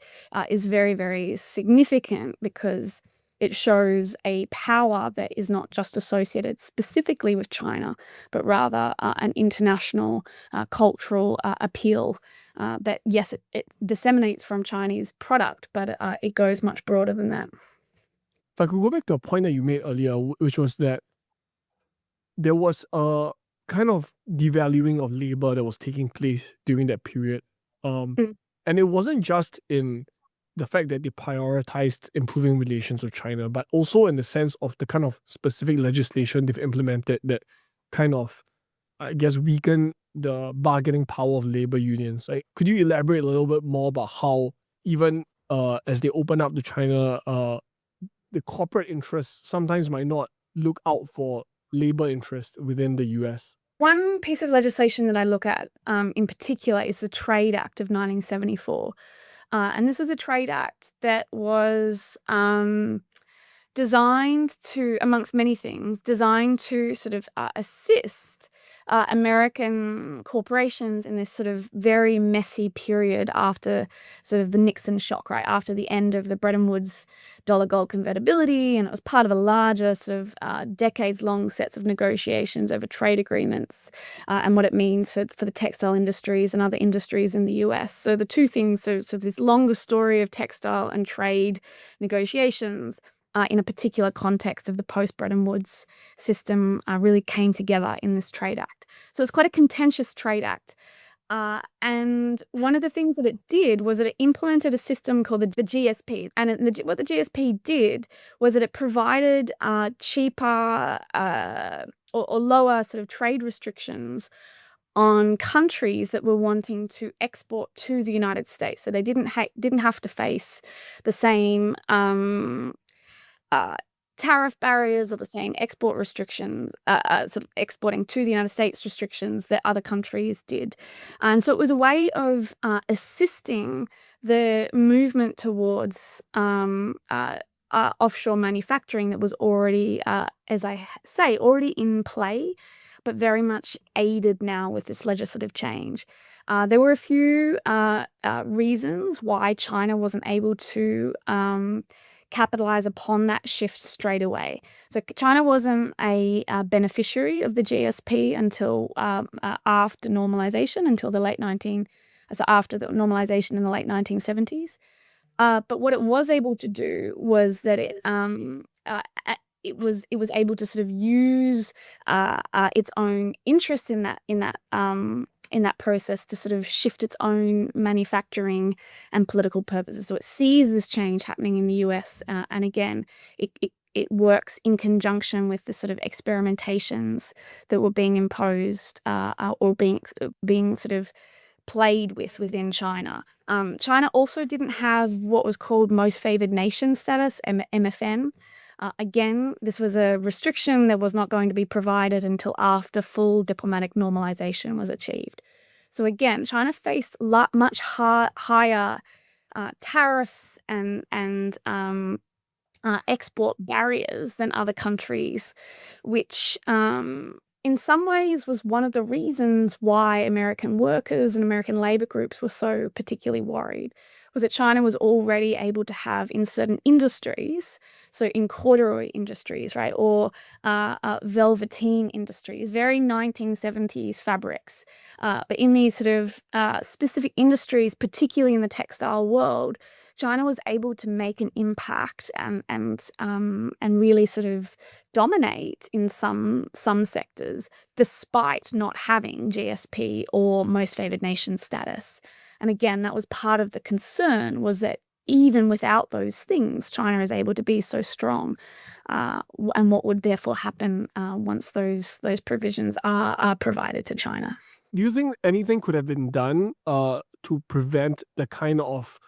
is very, very significant because it shows a power that is not just associated specifically with China, but rather an international cultural appeal that, yes, it disseminates from Chinese product, but it goes much broader than that. If I could go back to a point that you made earlier, which was that there was a kind of devaluing of labor that was taking place during that period. And it wasn't just in the fact that they prioritized improving relations with China, but also in the sense of the kind of specific legislation they've implemented that kind of, I guess, weaken the bargaining power of labor unions. Like, could you elaborate a little bit more about how even as they open up to China, the corporate interests sometimes might not look out for labor interests within the US? One piece of legislation that I look at in particular is the Trade Act of 1974. And this was a trade act that was designed to, amongst many things, designed to sort of assist American corporations in this sort of very messy period after sort of the Nixon shock, right? After the end of the Bretton Woods dollar gold convertibility. And it was part of a larger sort of decades-long sets of negotiations over trade agreements and what it means for the textile industries and other industries in the US. So the two things, so this longer story of textile and trade negotiations in a particular context of the post-Bretton Woods system really came together in this trade act. So it's quite a contentious trade act. And one of the things that it did was that it implemented a system called the GSP. And what the GSP did was that it provided cheaper or lower sort of trade restrictions on countries that were wanting to export to the United States. So they didn't have to face the same tariff barriers or the same export restrictions, sort of exporting to the United States restrictions that other countries did. And so it was a way of assisting the movement towards offshore manufacturing that was already, as I say, already in play, but very much aided now with this legislative change. There were a few reasons why China wasn't able to capitalize upon that shift straight away. So China wasn't a beneficiary of the GSP until after normalization, after the normalization in the late 1970s. But what it was able to do was that it was able to sort of use its own interest in that process to sort of shift its own manufacturing and political purposes. So it sees this change happening in the US, and again, it works in conjunction with the sort of experimentations that were being imposed or being sort of played with within China. China also didn't have what was called most favored nation status, MFN. Again, this was a restriction that was not going to be provided until after full diplomatic normalization was achieved. So again, China faced much higher tariffs and export barriers than other countries, which in some ways was one of the reasons why American workers and American labor groups were so particularly worried, was that China was already able to have in certain industries, so in corduroy industries, right, or velveteen industries, very 1970s fabrics. But in these sort of specific industries, particularly in the textile world, China was able to make an impact and really sort of dominate in some sectors, despite not having GSP or most favored nation status. And again, that was part of the concern, was that even without those things, China is able to be so strong. And what would therefore happen once those provisions are provided to China? Do you think anything could have been done to prevent the kind of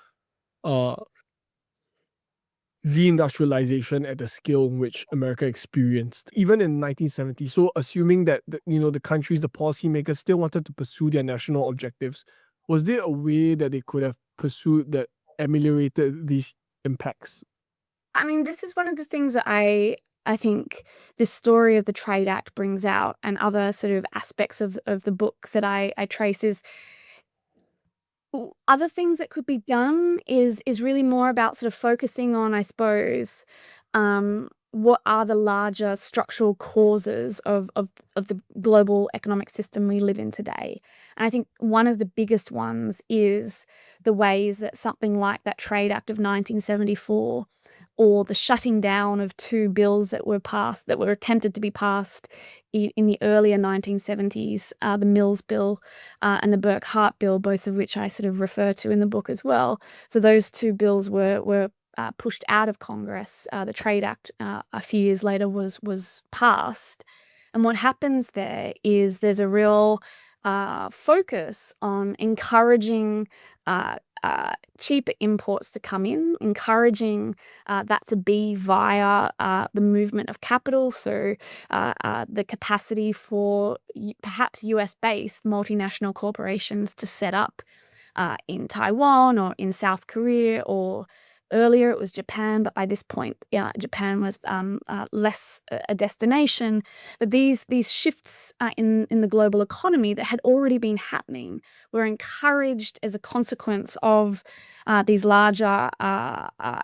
deindustrialization at the scale in which America experienced, even in 1970? So assuming that the countries, the policymakers still wanted to pursue their national objectives, was there a way that they could have pursued that ameliorated these impacts? I mean, this is one of the things that I think this story of the Trade Act brings out, and other sort of aspects of the book that I trace is other things that could be done is really more about sort of focusing on, I suppose, what are the larger structural causes of the global economic system we live in today. And I think one of the biggest ones is the ways that something like that Trade Act of 1974, or the shutting down of two bills that were attempted to be passed in the earlier 1970s, the Mills Bill and the Burke-Hart Bill, both of which I sort of refer to in the book as well. So those two bills were pushed out of Congress. The Trade Act a few years later was passed. And what happens there is there's a real focus on encouraging cheaper imports to come in, encouraging that to be via the movement of capital. So the capacity for perhaps US-based multinational corporations to set up in Taiwan or in South Korea, or earlier it was Japan, but by this point, Japan was less a destination. That these shifts in the global economy that had already been happening were encouraged as a consequence of these larger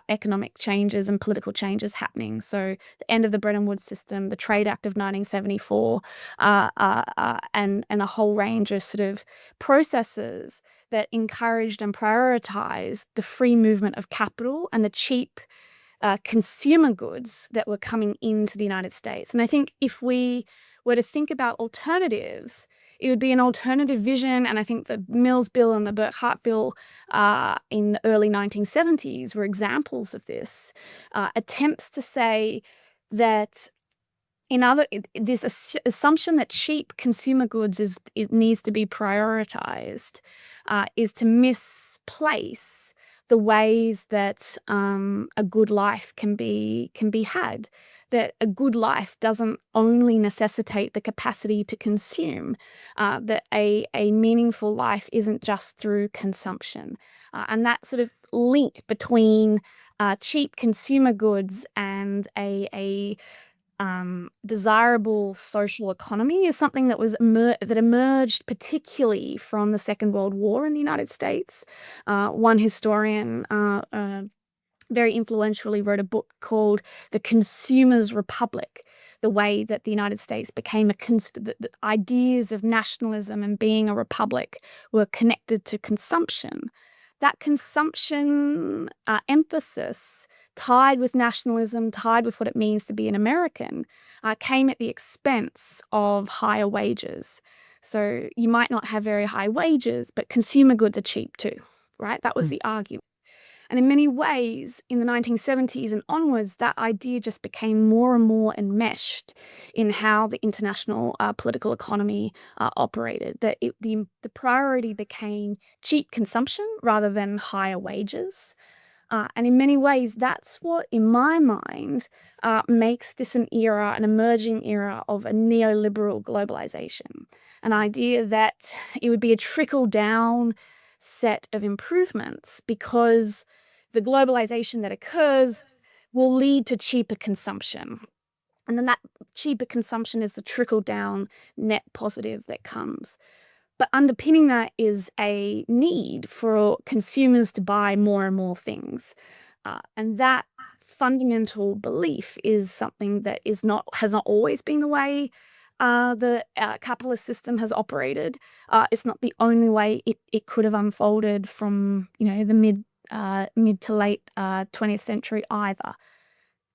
economic changes and political changes happening. So the end of the Bretton Woods system, the Trade Act of 1974, and a whole range of sort of processes that encouraged and prioritized the free movement of capital and the cheap consumer goods that were coming into the United States. And I think if we were to think about alternatives, it would be an alternative vision. And I think the Mills Bill and the Burke-Hart Bill in the early 1970s were examples of this. Attempts to say that this assumption that cheap consumer goods it needs to be prioritized is to misplace the ways that a good life can be had. That a good life doesn't only necessitate the capacity to consume. That a meaningful life isn't just through consumption, and that sort of link between cheap consumer goods and a desirable social economy is something that that emerged particularly from the Second World War in the United States. One historian very influentially wrote a book called The Consumer's Republic, the way that the United States became the ideas of nationalism and being a republic were connected to consumption. That consumption emphasis, tied with nationalism, tied with what it means to be an American, came at the expense of higher wages. So you might not have very high wages, but consumer goods are cheap too, right? That was the argument. And in many ways, in the 1970s and onwards, that idea just became more and more enmeshed in how the international political economy operated. That the priority became cheap consumption rather than higher wages. And in many ways, that's what, in my mind, makes this an emerging era of a neoliberal globalization. An idea that it would be a trickle-down set of improvements because the globalization that occurs will lead to cheaper consumption. And then that cheaper consumption is the trickle-down net positive that comes. But underpinning that is a need for consumers to buy more and more things. And that fundamental belief is something that has not always been the way the capitalist system has operated. It's not the only way it could have unfolded from the mid to late 20th century either.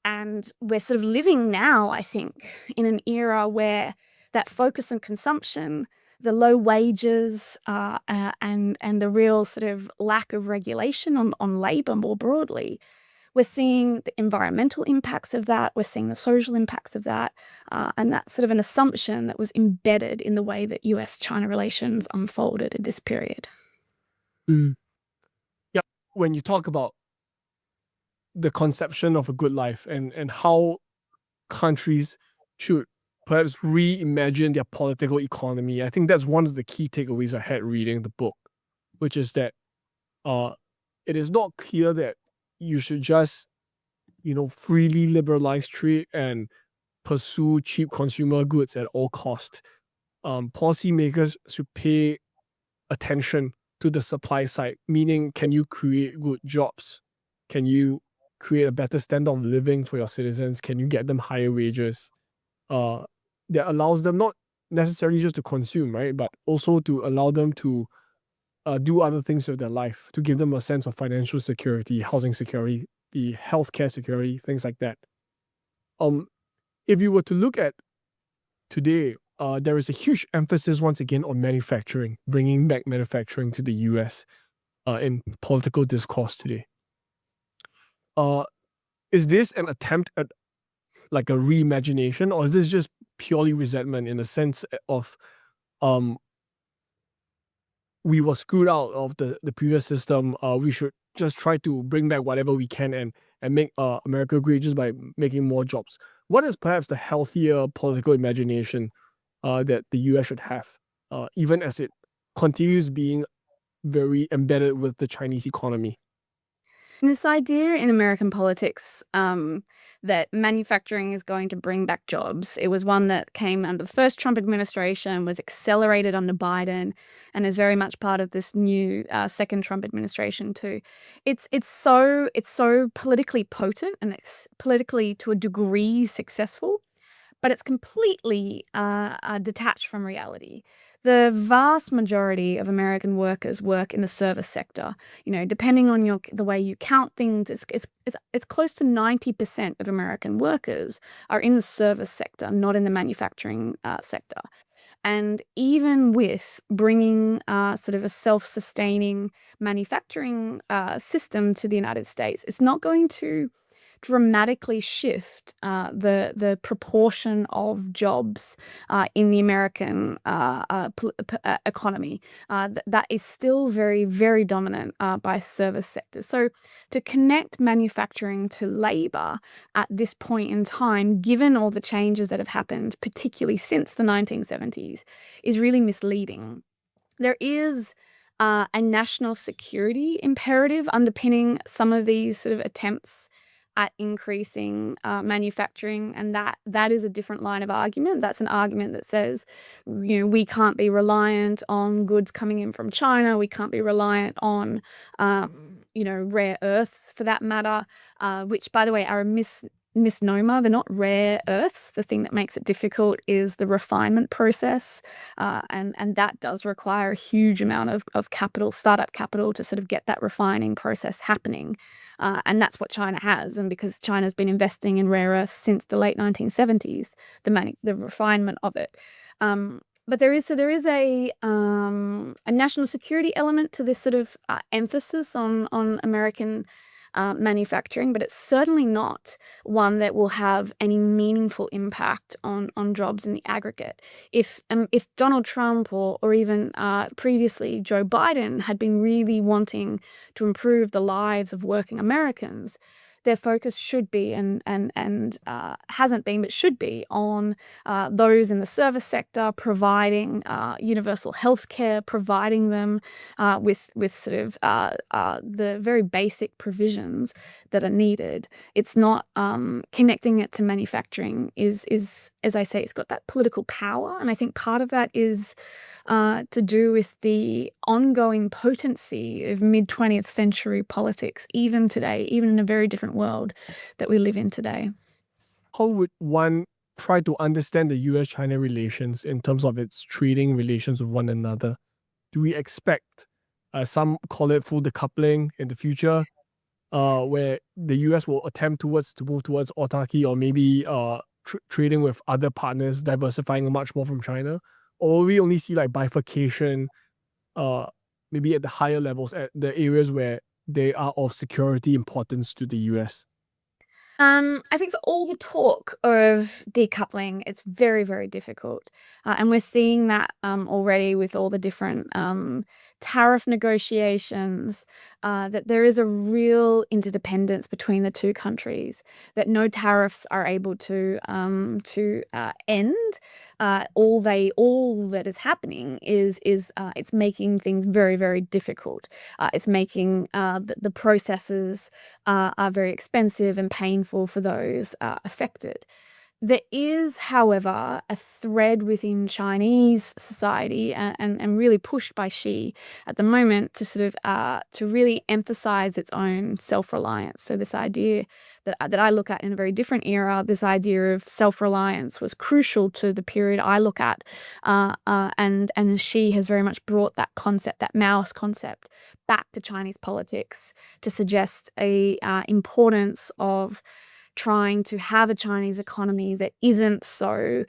And we're sort of living now, I think, in an era where that focus on consumption, the low wages, and the real sort of lack of regulation on labor more broadly, we're seeing the environmental impacts of that, we're seeing the social impacts of that, and that's sort of an assumption that was embedded in the way that US-China relations unfolded in this period. Yeah, when you talk about the conception of a good life and how countries should perhaps reimagine their political economy, I think that's one of the key takeaways I had reading the book, which is that it is not clear that you should just freely liberalize trade and pursue cheap consumer goods at all cost. Policymakers should pay attention to the supply side, meaning, can you create good jobs? Can you create a better standard of living for your citizens? Can you get them higher wages? That allows them not necessarily just to consume, right, but also to allow them to do other things with their life, to give them a sense of financial security, housing security, the healthcare security, things like that. If you were to look at today, there is a huge emphasis once again on manufacturing, bringing back manufacturing to the US in political discourse today. Is this an attempt at like a reimagination, or is this just purely resentment in the sense of we were screwed out of the previous system, we should just try to bring back whatever we can and make America great just by making more jobs? What is perhaps the healthier political imagination that the US should have, even as it continues being very embedded with the Chinese economy? This idea in American politics that manufacturing is going to bring back jobs, it was one that came under the first Trump administration, was accelerated under Biden, and is very much part of this new second Trump administration too. It's so politically potent, and it's politically to a degree successful, but it's completely detached from reality. The vast majority of American workers work in the service sector. Depending on the way you count things, it's close to 90% of American workers are in the service sector, not in the manufacturing sector. And even with bringing sort of a self-sustaining manufacturing system to the United States, it's not going to dramatically shift the proportion of jobs in the American economy. That is still very, very dominant by service sectors. So to connect manufacturing to labor at this point in time, given all the changes that have happened, particularly since the 1970s, is really misleading. There is a national security imperative underpinning some of these sort of attempts at increasing manufacturing, and that is a different line of argument. That's an argument that says, we can't be reliant on goods coming in from China. We can't be reliant on, rare earths for that matter, which, by the way, are a misnomer. They're not rare earths. The thing that makes it difficult is the refinement process, and that does require a huge amount of capital, startup capital, to sort of get that refining process happening. And that's what China has. And because China's been investing in rare earths since the late 1970s, the refinement of it. But there is a national security element to this sort of emphasis on American manufacturing, but it's certainly not one that will have any meaningful impact on jobs in the aggregate. If Donald Trump or even previously Joe Biden had been really wanting to improve the lives of working Americans, their focus should be and hasn't been, but should be on those in the service sector, providing universal health care, providing them with sort of the very basic provisions that are needed. It's not connecting it to manufacturing is, as I say, it's got that political power. And I think part of that is to do with the ongoing potency of mid-20th century politics, even today, even in a very different world that we live in today. How would one try to understand the US-China relations in terms of its trading relations with one another? Do we expect, some call it full decoupling in the future, where the US will attempt to move towards autarky, or maybe trading with other partners, diversifying much more from China? Or will we only see like bifurcation, maybe at the higher levels, at the areas where they are of security importance to the US? I think for all the talk of decoupling, it's very, very difficult. And we're seeing that already with all the different tariff negotiations, that there is a real interdependence between the two countries, that no tariffs are able to end. All that is happening is it's making things very, very difficult. It's making the processes are very expensive and painful for those affected. There is, however, a thread within Chinese society and really pushed by Xi at the moment to sort of to really emphasize its own self-reliance. So this idea that I look at in a very different era, this idea of self-reliance was crucial to the period I look at, and Xi has very much brought that concept, that Maoist concept, back to Chinese politics to suggest a importance of trying to have a Chinese economy that isn't so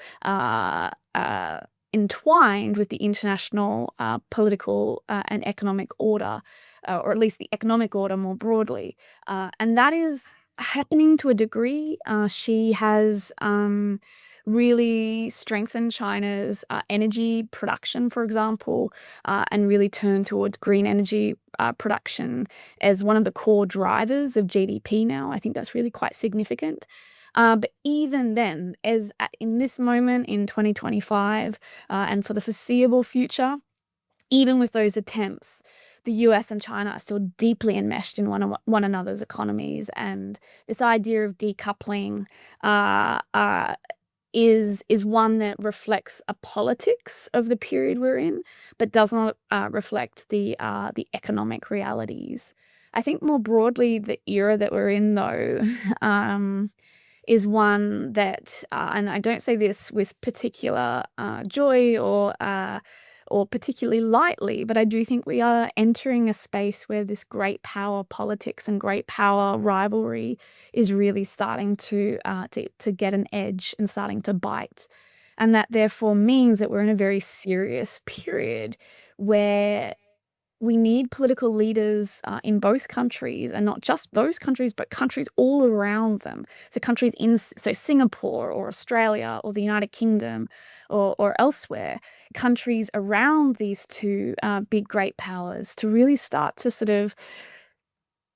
entwined with the international political and economic order, or at least the economic order more broadly. And that is happening to a degree. She has really strengthened China's energy production, for example, and really turned towards green energy production as one of the core drivers of GDP now. I think that's really quite significant. But even then, in this moment in 2025 and for the foreseeable future, even with those attempts, the US and China are still deeply enmeshed in one another's economies. And this idea of decoupling is one that reflects a politics of the period we're in, but does not reflect the economic realities. I think more broadly, the era that we're in, though, is one that, and I don't say this with particular joy or particularly lightly, but I do think we are entering a space where this great power politics and great power rivalry is really starting to get an edge and starting to bite. And that therefore means that we're in a very serious period where we need political leaders in both countries, and not just those countries, but countries all around them. So countries so Singapore or Australia or the United Kingdom or elsewhere, countries around these two big great powers to really start to sort of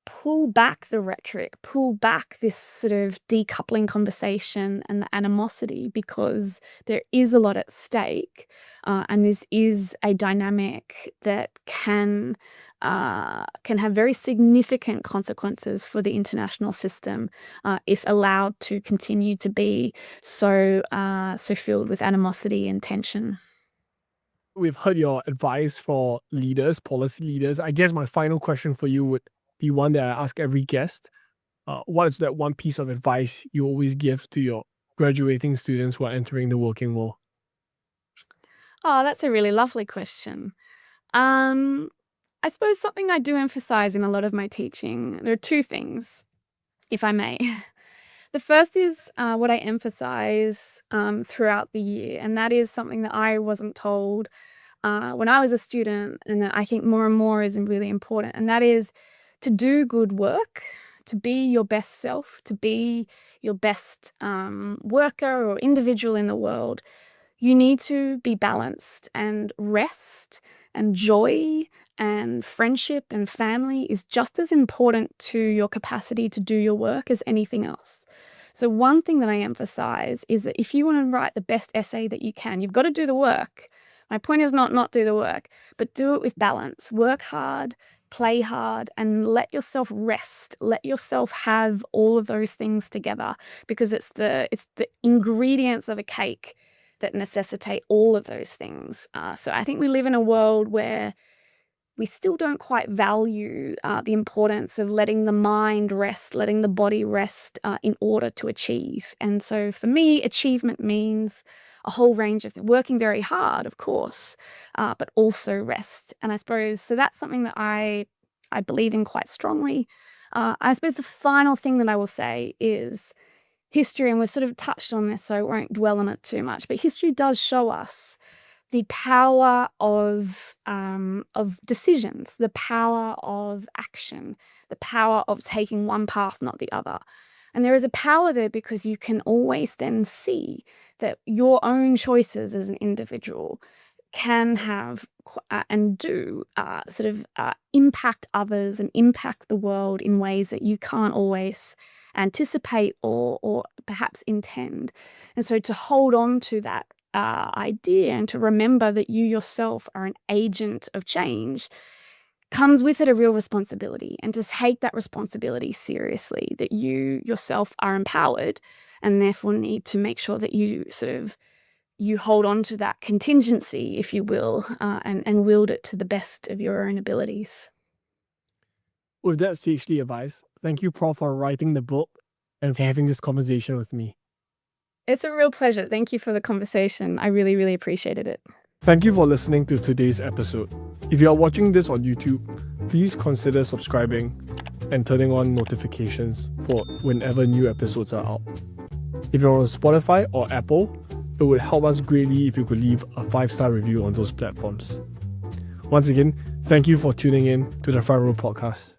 pull back the rhetoric, pull back this sort of decoupling conversation and the animosity, because there is a lot at stake, and this is a dynamic that can have very significant consequences for the international system if allowed to continue to be so filled with animosity and tension. We've heard your advice for leaders, policy leaders. I guess my final question for you would be one that I ask every guest. What is that one piece of advice you always give to your graduating students who are entering the working world? Oh, that's a really lovely question. I suppose something I do emphasize in a lot of my teaching, there are two things, if I may. The first is what I emphasize throughout the year, and that is something that I wasn't told when I was a student, and that I think more and more is really important, and that is to do good work, to be your best self, to be your best worker or individual in the world. You need to be balanced, and rest and joy and friendship and family is just as important to your capacity to do your work as anything else. So one thing that I emphasize is that if you want to write the best essay that you can, you've got to do the work. My point is not do the work, but do it with balance. Work hard, play hard, and let yourself rest. Let yourself have all of those things together, because it's the ingredients of a cake that necessitate all of those things. So I think we live in a world where we still don't quite value the importance of letting the mind rest, letting the body rest in order to achieve. And so for me, achievement means a whole range of working very hard, of course, but also rest. And I suppose, so that's something that I believe in quite strongly. I suppose the final thing that I will say is history, and we've sort of touched on this, so I won't dwell on it too much, but history does show us the power of decisions, the power of action, the power of taking one path, not the other. And there is a power there because you can always then see that your own choices as an individual can have and do impact others and impact the world in ways that you can't always anticipate or perhaps intend. And so to hold on to that idea and to remember that you yourself are an agent of change comes with it a real responsibility, and to take that responsibility seriously, that you yourself are empowered and therefore need to make sure that you hold on to that contingency, if you will, and wield it to the best of your own abilities. With that sage advice, thank you, Prof, for writing the book and for having this conversation with me. It's a real pleasure. Thank you for the conversation. I really, really appreciated it. Thank you for listening to today's episode. If you are watching this on YouTube, please consider subscribing and turning on notifications for whenever new episodes are out. If you're on Spotify or Apple, it would help us greatly if you could leave a 5-star review on those platforms. Once again, thank you for tuning in to the Front Row Podcast.